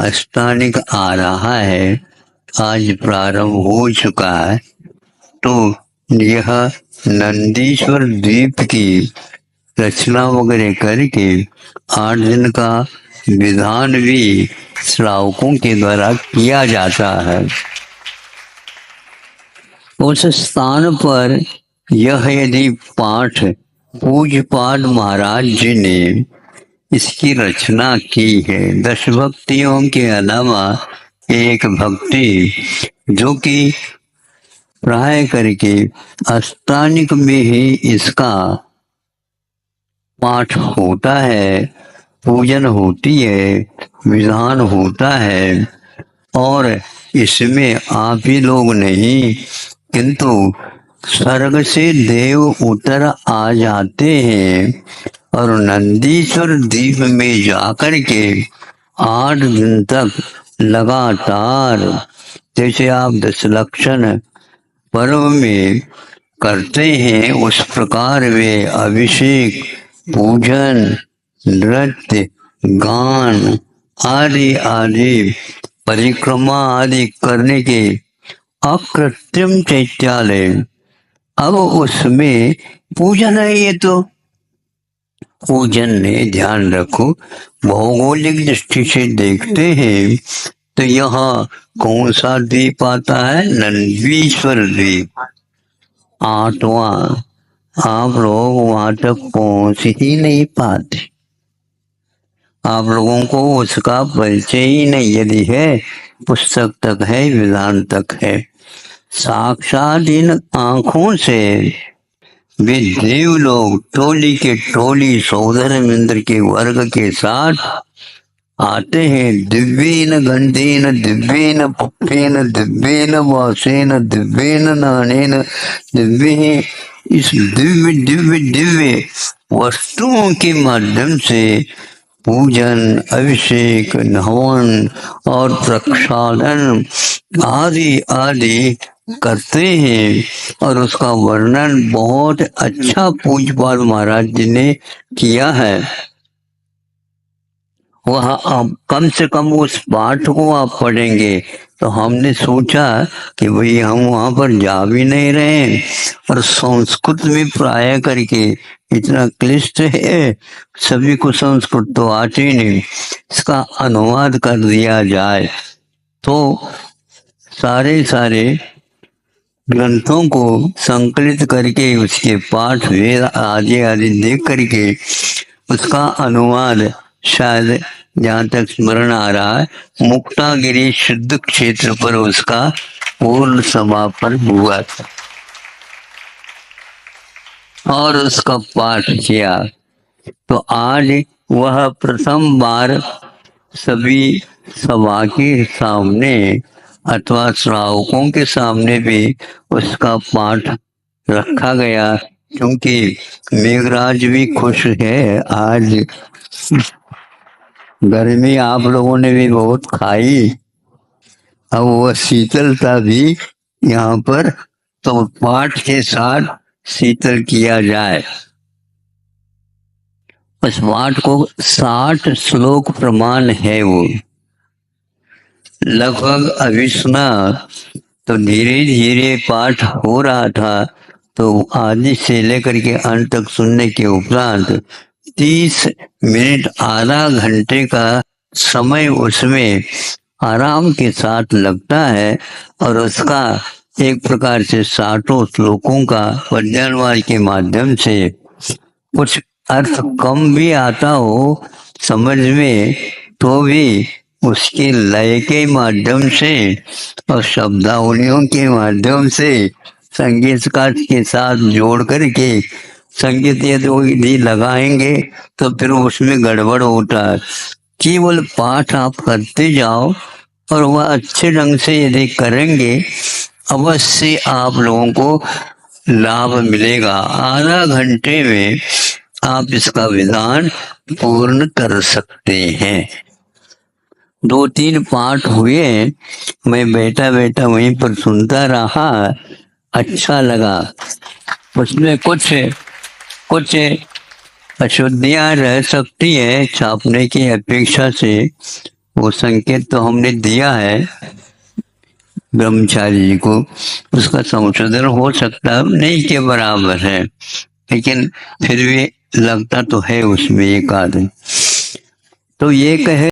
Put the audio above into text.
अष्टानिक आ रहा है, आज प्रारंभ हो चुका है। तो यह नंदीश्वर द्वीप की रचना वगैरह करके 8 दिन का विधान भी श्रावकों के द्वारा किया जाता है। उस स्थान पर यह यदि पाठ पूज्यपाद महाराज जी ने इसकी रचना की है, 10 भक्तियों के अलावा एक भक्ति जो कि प्राय करके अष्टानिक में ही इसका पाठ होता है, पूजन होती है, विधान होता है। और इसमें आप ही लोग नहीं किंतु स्वर्ग से देव उतर आ जाते हैं और नंदीश्वर द्वीप में जाकर के 8 दिन तक लगातार, जैसे आप 10 लक्षण पर्व में करते हैं उस प्रकार वे अभिषेक, पूजन, नृत्य, गान आदि आदि परिक्रमा आदि करने के अकृत्रिम चैत्यालय। अब उसमें पूजन है, ये तो पूजन ने ध्यान रखो भौगोलिक दृष्टि से देखते हैं तो यहाँ कौन सा द्वीप आता है? नंदीश्वर द्वीप, 8वां। आप लोग वहां तक पहुंच ही नहीं पाते, आप लोगों को उसका परिचय ही नहीं, यदि है पुस्तक तक है, विधान तक है। साक्षात इन आंखों से वे देव लोग टोली के टोली सौधर मिंद्र के वर्ग के साथ आते हैं। दिव्येन गंधेन, दिव्येन पुष्पेन, दिव्येन वासेन, दिव्येन नानेन, दिव्य, इस दिव्य दिव्य दिव्य वस्तुओं के माध्यम से पूजन, अभिषेक, हवन और प्रक्षालन आदि आदि करते हैं। और उसका वर्णन बहुत अच्छा पूज्यपाद महाराज जी ने किया है। वह आप कम से कम उस पाठ को आप पढ़ेंगे तो हमने सोचा कि भाई हम वहाँ पर जा भी नहीं रहे और संस्कृत में प्राय करके इतना क्लिष्ट है, सभी को संस्कृत तो आती ही नहीं, इसका अनुवाद कर दिया जाए तो सारे सारे ग्रंथों को संकलित करके उसके पाठ वेद आदि आदि देख करके उसका अनुवाद शायद जहाँ तक स्मरण आ रहा है मुक्तागिरी शुद्ध क्षेत्र पर उसका पूर्ण समापन हुआ था और उसका पाठ किया। तो आज वह प्रथम बार सभी सभा के सामने अथवा श्रावकों के सामने भी उसका पाठ रखा गया, क्योंकि मेघराज भी खुश है। आज गर्मी आप लोगों ने भी बहुत खाई, अब वह शीतलता भी यहाँ पर तो पाठ के साथ शीतल किया जाए। उस पाठ को 60 श्लोक प्रमाण है, वो लगभग अभी सुना तो धीरे धीरे पाठ हो रहा था, तो आदि से लेकर के अंत तक सुनने के उपरांत 30 मिनट आधा घंटे का समय उसमें आराम के साथ लगता है और उसका एक प्रकार से 60 श्लोकों का पद्यानुवाद के माध्यम से कुछ अर्थ कम भी आता हो समझ में तो भी उसके लय के माध्यम से और शब्दावलियों के माध्यम से संगीत का के साथ जोड़ करके संगीत यदि लगाएंगे तो फिर उसमें गड़बड़ होता है। केवल पाठ आप करते जाओ और वह अच्छे ढंग से यदि करेंगे अवश्य आप लोगों को लाभ मिलेगा। आधा घंटे में आप इसका विधान पूर्ण कर सकते हैं। 2-3 पाठ हुए, मैं बैठा बैठा वहीं पर सुनता रहा, अच्छा लगा। उसमें कुछ अशुद्धियां रह सकती है छापने की अपेक्षा से, वो संकेत तो हमने दिया है ब्रह्मचारी जी को, उसका संशोधन हो सकता है, नहीं के बराबर है, लेकिन फिर भी लगता तो है उसमें एक आदमी। तो ये कहे